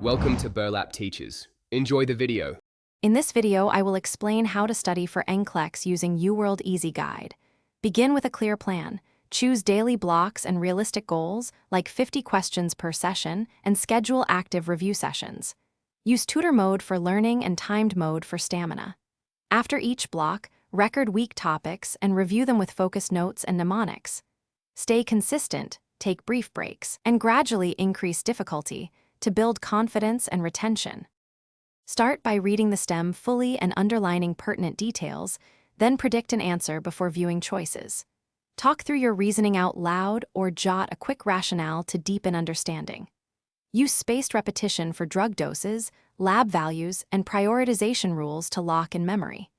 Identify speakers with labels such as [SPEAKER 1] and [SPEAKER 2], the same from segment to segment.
[SPEAKER 1] Welcome to Burlap Teachers. Enjoy the video.
[SPEAKER 2] In this video, I will explain how to study for NCLEX using UWorld Easy Guide. Begin with a clear plan. Choose daily blocks and realistic goals, like 50 questions per session, and schedule active review sessions. Use tutor mode for learning and timed mode for stamina. After each block, record weak topics and review them with focused notes and mnemonics. Stay consistent, take brief breaks, and gradually increase difficulty to build confidence and retention. Start by reading the stem fully and underlining pertinent details, then predict an answer before viewing choices. Talk through your reasoning out loud or jot a quick rationale to deepen understanding. Use spaced repetition for drug doses, lab values, and prioritization rules to lock in memory.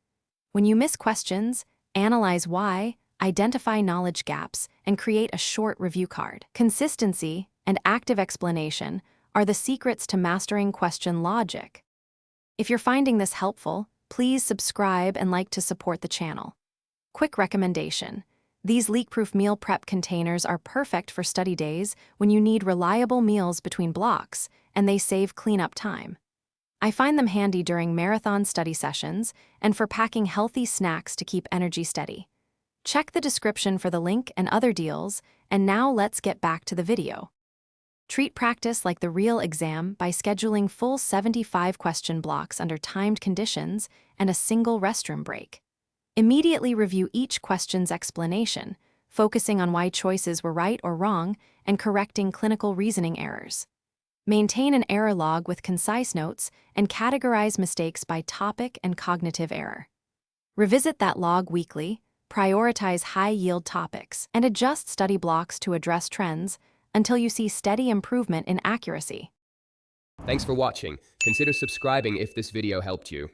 [SPEAKER 2] When you miss questions, analyze why, identify knowledge gaps, and create a short review card. Consistency and active explanation are the secrets to mastering question logic. If you're finding this helpful, please subscribe and like to support the channel. Quick recommendation: these leak-proof meal prep containers are perfect for study days when you need reliable meals between blocks, and they save cleanup time. I find them handy during marathon study sessions and for packing healthy snacks to keep energy steady. Check the description for the link and other deals, and now let's get back to the video. Treat practice like the real exam by scheduling full 75-question blocks under timed conditions and a single restroom break. Immediately review each question's explanation, focusing on why choices were right or wrong and correcting clinical reasoning errors. Maintain an error log with concise notes and categorize mistakes by topic and cognitive error. Revisit that log weekly, prioritize high-yield topics, and adjust study blocks to address trends until you see steady improvement in accuracy.
[SPEAKER 1] Thanks for watching. Consider subscribing if this video helped you.